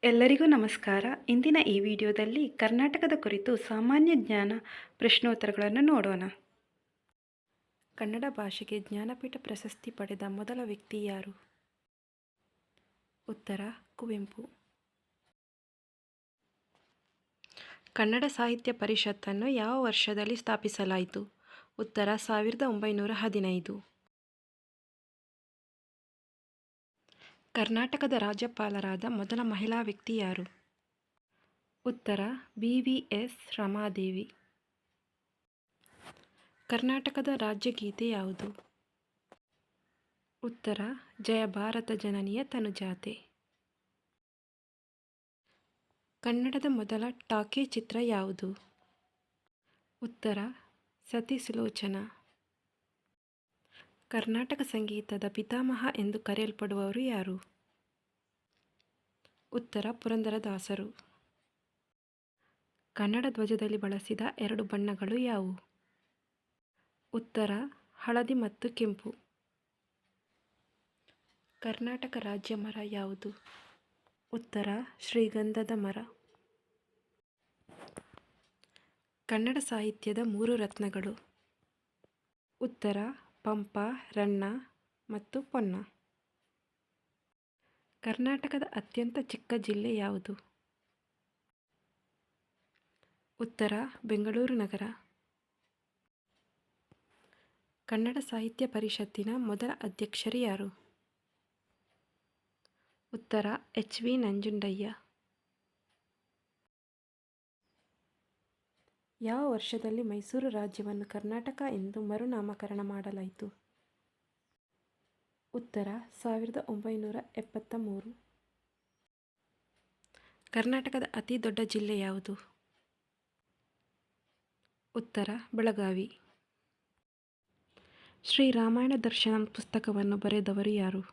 ಎಲ್ಲರಿಗೂ ನಮಸ್ಕಾರ. ಇಂದಿನ ಈ ವಿಡಿಯೋದಲ್ಲಿ ಕರ್ನಾಟಕದ ಕುರಿತು ಸಾಮಾನ್ಯ ಜ್ಞಾನ ಪ್ರಶ್ನೋತ್ತರಗಳನ್ನು ನೋಡೋಣ. ಕನ್ನಡ ಭಾಷೆಗೆ ಜ್ಞಾನಪೀಠ ಪ್ರಶಸ್ತಿ ಪಡೆದ ಮೊದಲ ವ್ಯಕ್ತಿ ಯಾರು? ಉತ್ತರ ಕುವೆಂಪು. ಕನ್ನಡ ಸಾಹಿತ್ಯ ಪರಿಷತ್ತನ್ನು ಯಾವ ವರ್ಷದಲ್ಲಿ ಸ್ಥಾಪಿಸಲಾಯಿತು? ಉತ್ತರ 1915. ಕರ್ನಾಟಕದ ರಾಜ್ಯಪಾಲರಾದ ಮೊದಲ ಮಹಿಳಾ ವ್ಯಕ್ತಿ ಯಾರು? ಉತ್ತರ BVS ರಮಾದೇವಿ. ಕರ್ನಾಟಕದ ರಾಜ್ಯಗೀತೆ ಯಾವುದು? ಉತ್ತರ ಜಯ ಭಾರತ ಜನನಿಯ ತನುಜಾತೆ. ಕನ್ನಡದ ಮೊದಲ ಟಾಕಿ ಚಿತ್ರ ಯಾವುದು? ಉತ್ತರ ಸತಿ ಸುಲೋಚನಾ. ಕರ್ನಾಟಕ ಸಂಗೀತದ ಪಿತಾಮಹ ಎಂದು ಕರೆಯಲ್ಪಡುವವರು ಯಾರು? ಉತ್ತರ ಪುರಂದರದಾಸರು. ಕನ್ನಡ ಧ್ವಜದಲ್ಲಿ ಬಳಸಿದ 2 ಬಣ್ಣಗಳು ಯಾವುವು? ಉತ್ತರ ಹಳದಿ ಮತ್ತು ಕೆಂಪು. ಕರ್ನಾಟಕ ರಾಜ್ಯ ಮರ ಯಾವುದು? ಉತ್ತರ ಶ್ರೀಗಂಧದ ಮರ. ಕನ್ನಡ ಸಾಹಿತ್ಯದ 3 ರತ್ನಗಳು? ಉತ್ತರ ಪಂಪ, ರನ್ನ ಮತ್ತು ಪೊನ್ನ. ಕರ್ನಾಟಕದ ಅತ್ಯಂತ ಚಿಕ್ಕ ಜಿಲ್ಲೆ ಯಾವುದು? ಉತ್ತರ ಬೆಂಗಳೂರು ನಗರ. ಕನ್ನಡ ಸಾಹಿತ್ಯ ಪರಿಷತ್ತಿನ ಮೊದಲ ಅಧ್ಯಕ್ಷರು ಯಾರು? ಉತ್ತರ HV ನಂಜುಂಡಯ್ಯ. ಯಾವ ವರ್ಷದಲ್ಲಿ ಮೈಸೂರು ರಾಜ್ಯವನ್ನು ಕರ್ನಾಟಕ ಎಂದು ಮರುನಾಮಕರಣ ಮಾಡಲಾಯಿತು? ಉತ್ತರ 1973. ಕರ್ನಾಟಕದ ಅತಿ ದೊಡ್ಡ ಜಿಲ್ಲೆ ಯಾವುದು? ಉತ್ತರ ಬೆಳಗಾವಿ. ಶ್ರೀ ರಾಮಾಯಣ ದರ್ಶನಂ ಪುಸ್ತಕವನ್ನು ಬರೆದವರು ಯಾರು?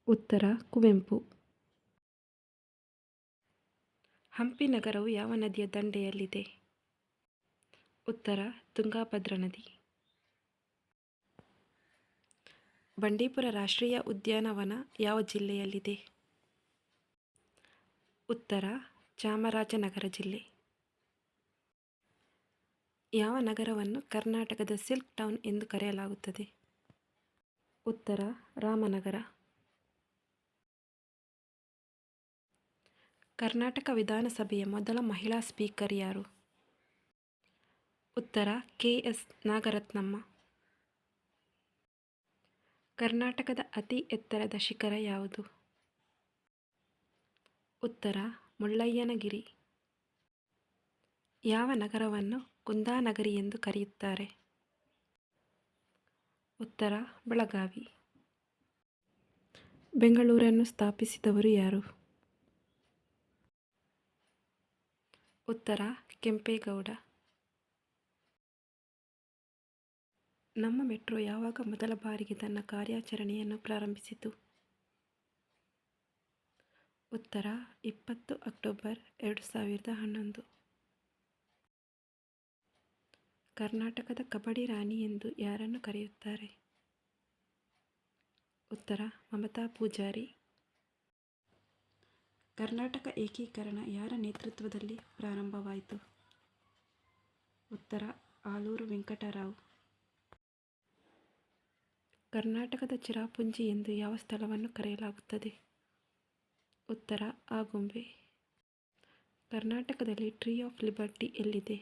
ಉತ್ತರ ಕುವೆಂಪು. ಹಂಪಿ ನಗರವು ಯಾವ ನದಿಯ ದಂಡೆಯಲ್ಲಿದೆ? ಉತ್ತರ ತುಂಗಾಭದ್ರಾ ನದಿ. ಬಂಡೀಪುರ ರಾಷ್ಟ್ರೀಯ ಉದ್ಯಾನವನ ಯಾವ ಜಿಲ್ಲೆಯಲ್ಲಿದೆ? ಉತ್ತರ ಚಾಮರಾಜನಗರ ಜಿಲ್ಲೆ. ಯಾವ ನಗರವನ್ನು ಕರ್ನಾಟಕದ ಸಿಲ್ಕ್ ಟೌನ್ ಎಂದು ಕರೆಯಲಾಗುತ್ತದೆ? ಉತ್ತರ ರಾಮನಗರ. ಕರ್ನಾಟಕ ವಿಧಾನಸಭೆಯ ಮೊದಲ ಮಹಿಳಾ ಸ್ಪೀಕರ್ ಯಾರು? ಉತ್ತರ KS ನಾಗರತ್ನಮ್ಮ. ಕರ್ನಾಟಕದ ಅತಿ ಎತ್ತರದ ಶಿಖರ ಯಾವುದು? ಉತ್ತರ ಮುಳ್ಳಯ್ಯನಗಿರಿ. ಯಾವ ನಗರವನ್ನು ಕುಂದಾನಗರಿ ಎಂದು ಕರೆಯುತ್ತಾರೆ? ಉತ್ತರ ಬೆಳಗಾವಿ. ಬೆಂಗಳೂರನ್ನು ಸ್ಥಾಪಿಸಿದವರು ಯಾರು? ಉತ್ತರ ಕೆಂಪೇಗೌಡ. ನಮ್ಮ ಮೆಟ್ರೋ ಯಾವಾಗ ಮೊದಲ ಬಾರಿಗೆ ತನ್ನ ಕಾರ್ಯಾಚರಣೆಯನ್ನು ಪ್ರಾರಂಭಿಸಿತು? ಉತ್ತರ 20 ಅಕ್ಟೋಬರ್ 2011. ಕರ್ನಾಟಕದ ಕಬಡ್ಡಿ ರಾಣಿ ಎಂದು ಯಾರನ್ನು ಕರೆಯುತ್ತಾರೆ? ಉತ್ತರ ಮಮತಾ ಪೂಜಾರಿ. ಕರ್ನಾಟಕ ಏಕೀಕರಣ ಯಾರ ನೇತೃತ್ವದಲ್ಲಿ ಪ್ರಾರಂಭವಾಯಿತು? ಉತ್ತರ ಆಲೂರು ವೆಂಕಟರಾವ್. ಕರ್ನಾಟಕದ ಚಿರಾಪುಂಜಿ ಎಂದು ಯಾವ ಸ್ಥಳವನ್ನು ಕರೆಯಲಾಗುತ್ತದೆ? ಉತ್ತರ ಆಗುಂಬೆ. ಕರ್ನಾಟಕದಲ್ಲಿ ಟ್ರೀ ಆಫ್ ಲಿಬರ್ಟಿ ಎಲ್ಲಿದೆ?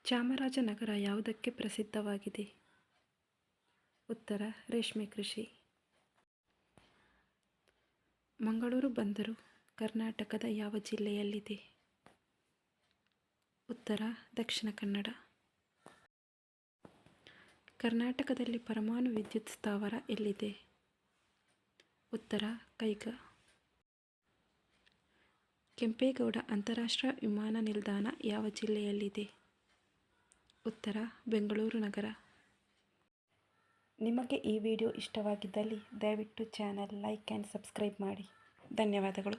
ಚಾಮರಾಜನಗರ ಯಾವುದಕ್ಕೆ ಪ್ರಸಿದ್ಧವಾಗಿದೆ? ಉತ್ತರ ರೇಷ್ಮೆ ಕೃಷಿ. ಮಂಗಳೂರು ಬಂದರು ಕರ್ನಾಟಕದ ಯಾವ ಜಿಲ್ಲೆಯಲ್ಲಿದೆ? ಉತ್ತರ ದಕ್ಷಿಣ ಕನ್ನಡ. ಕರ್ನಾಟಕದಲ್ಲಿ ಪರಮಾಣು ವಿದ್ಯುತ್ ಸ್ಥಾವರ ಎಲ್ಲಿದೆ? ಉತ್ತರ ಕೈಗಾ. ಕೆಂಪೇಗೌಡ ಅಂತಾರಾಷ್ಟ್ರೀಯ ವಿಮಾನ ನಿಲ್ದಾಣ ಯಾವ ಜಿಲ್ಲೆಯಲ್ಲಿದೆ? ಉತ್ತರ ಬೆಂಗಳೂರು ನಗರ. ನಿಮಗೆ ಈ ವಿಡಿಯೋ ಇಷ್ಟವಾಗಿದ್ದಲ್ಲಿ ದಯವಿಟ್ಟು ಚಾನಲ್ ಲೈಕ್ ಆ್ಯಂಡ್ ಸಬ್ಸ್ಕ್ರೈಬ್ ಮಾಡಿ. ಧನ್ಯವಾದಗಳು.